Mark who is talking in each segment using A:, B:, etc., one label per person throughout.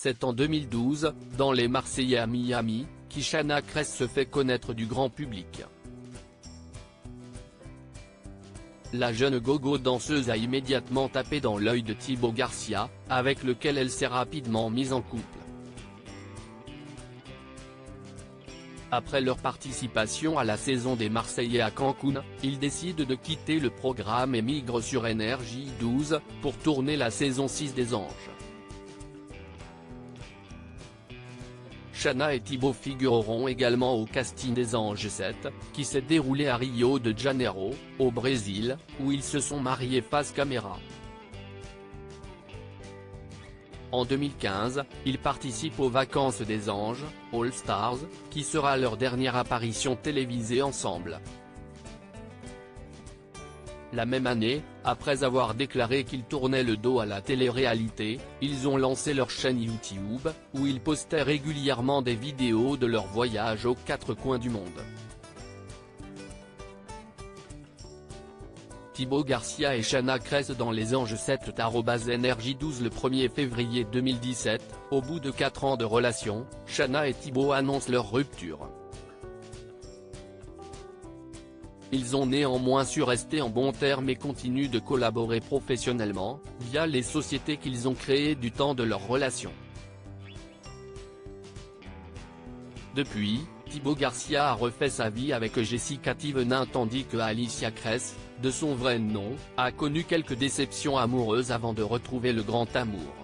A: C'est en 2012, dans Les Marseillais à Miami, que Shanna Kress se fait connaître du grand public. La jeune gogo danseuse a immédiatement tapé dans l'œil de Thibaut Garcia, avec lequel elle s'est rapidement mise en couple. Après leur participation à la saison des Marseillais à Cancun, ils décident de quitter le programme et migrent sur NRJ12, pour tourner la saison 6 des Anges. Shanna et Thibaut figureront également au casting des Anges 7, qui s'est déroulé à Rio de Janeiro, au Brésil, où ils se sont mariés face caméra. En 2015, ils participent aux Vacances des Anges, All Stars, qui sera leur dernière apparition télévisée ensemble. La même année, après avoir déclaré qu'ils tournaient le dos à la télé-réalité, ils ont lancé leur chaîne YouTube, où ils postaient régulièrement des vidéos de leur voyage aux quatre coins du monde. Thibaut Garcia et Shanna Kress dans Les Anges 7 @NRJ12 le 1er février 2017, au bout de 4 ans de relation, Shanna et Thibaut annoncent leur rupture. Ils ont néanmoins su rester en bons termes et continuent de collaborer professionnellement, via les sociétés qu'ils ont créées du temps de leur relation. Depuis, Thibaut Garcia a refait sa vie avec Jessica Thévenin tandis que Alicia Kress, de son vrai nom, a connu quelques déceptions amoureuses avant de retrouver le grand amour.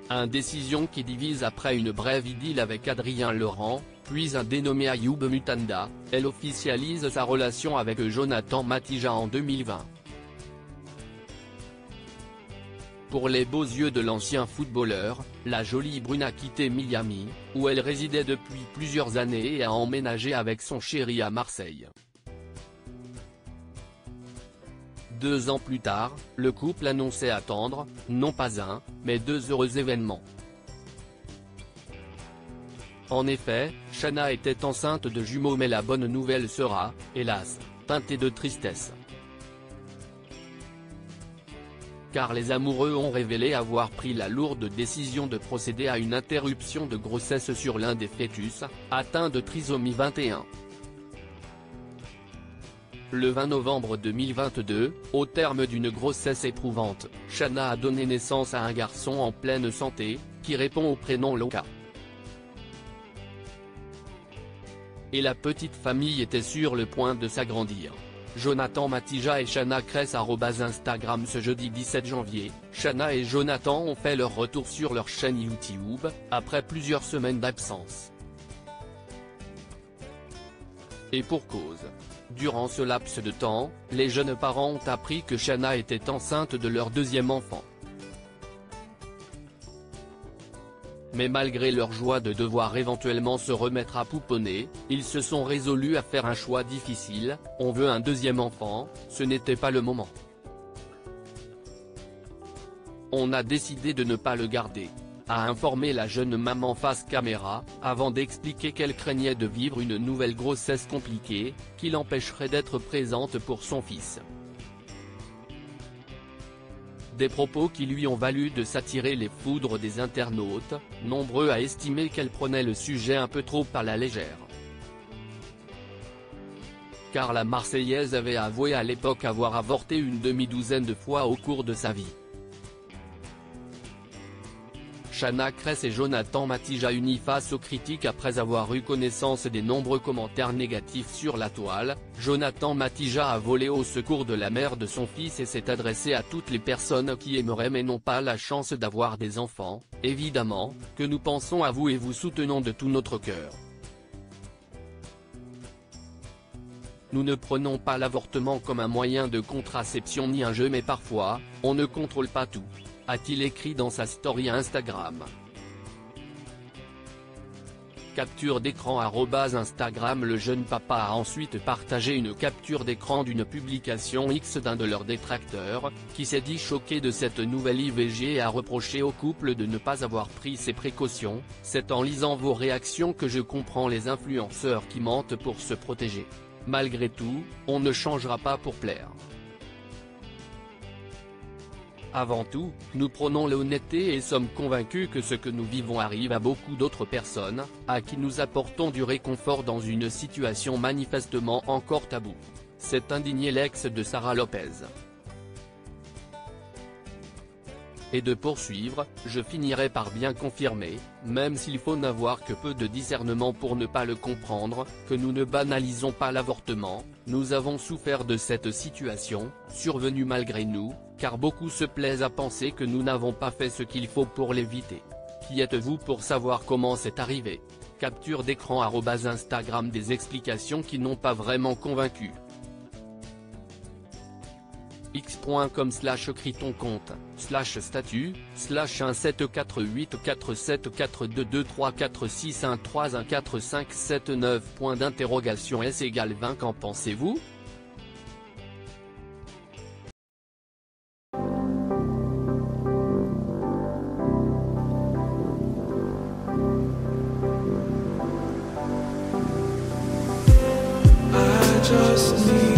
A: Indécision qui divise après une brève idylle avec Adrien Laurent, puis un dénommé Ayoub Mutanda, elle officialise sa relation avec Jonathan Matija en 2020. Pour les beaux yeux de l'ancien footballeur, la jolie brune a quitté Miami, où elle résidait depuis plusieurs années et a emménagé avec son chéri à Marseille. 2 ans plus tard, le couple annonçait attendre, non pas un, mais 2 heureux événements. En effet, Shanna était enceinte de jumeaux mais la bonne nouvelle sera, hélas, teintée de tristesse. Car les amoureux ont révélé avoir pris la lourde décision de procéder à une interruption de grossesse sur l'un des fœtus, atteint de trisomie 21. Le 20 novembre 2022, au terme d'une grossesse éprouvante, Shanna a donné naissance à un garçon en pleine santé, qui répond au prénom Loka. Et la petite famille était sur le point de s'agrandir. Jonathan Matija et Shanna Kress @Instagram Ce jeudi 17 janvier, Shanna et Jonathan ont fait leur retour sur leur chaîne YouTube, après plusieurs semaines d'absence. Et pour cause. Durant ce laps de temps, les jeunes parents ont appris que Shanna était enceinte de leur 2e enfant. Mais malgré leur joie de devoir éventuellement se remettre à pouponner, ils se sont résolus à faire un choix difficile, on veut un 2e enfant, ce n'était pas le moment. On a décidé de ne pas le garder, a informé la jeune maman face caméra, avant d'expliquer qu'elle craignait de vivre une nouvelle grossesse compliquée, qui l'empêcherait d'être présente pour son fils. Des propos qui lui ont valu de s'attirer les foudres des internautes, nombreux à estimer qu'elle prenait le sujet un peu trop à la légère. Car la Marseillaise avait avoué à l'époque avoir avorté une demi-douzaine de fois au cours de sa vie. Shanna Kress et Jonathan Matija unis face aux critiques après avoir eu connaissance des nombreux commentaires négatifs sur la toile. Jonathan Matija a volé au secours de la mère de son fils et s'est adressé à toutes les personnes qui aimeraient mais n'ont pas la chance d'avoir des enfants, évidemment, que nous pensons à vous et vous soutenons de tout notre cœur. Nous ne prenons pas l'avortement comme un moyen de contraception ni un jeu mais parfois, on ne contrôle pas tout, a-t-il écrit dans sa story Instagram. Capture d'écran @Instagram Le jeune papa a ensuite partagé une capture d'écran d'une publication X d'un de leurs détracteurs, qui s'est dit choqué de cette nouvelle IVG et a reproché au couple de ne pas avoir pris ses précautions. C'est en lisant vos réactions que je comprends les influenceurs qui mentent pour se protéger. Malgré tout, on ne changera pas pour plaire. Avant tout, nous prenons l'honnêteté et sommes convaincus que ce que nous vivons arrive à beaucoup d'autres personnes, à qui nous apportons du réconfort dans une situation manifestement encore taboue. C'est indigné l'ex de Sarah Lopez. Et de poursuivre, je finirai par bien confirmer, même s'il faut n'avoir que peu de discernement pour ne pas le comprendre, que nous ne banalisons pas l'avortement. Nous avons souffert de cette situation, survenue malgré nous, car beaucoup se plaisent à penser que nous n'avons pas fait ce qu'il faut pour l'éviter. Qui êtes-vous pour savoir comment c'est arrivé? Capture d'écran @Instagram des explications qui n'ont pas vraiment convaincu. x.com/crie ton compte, /statut, /174847422346131457 point d'interrogation S = 20. Qu'en pensez-vous?
B: I just need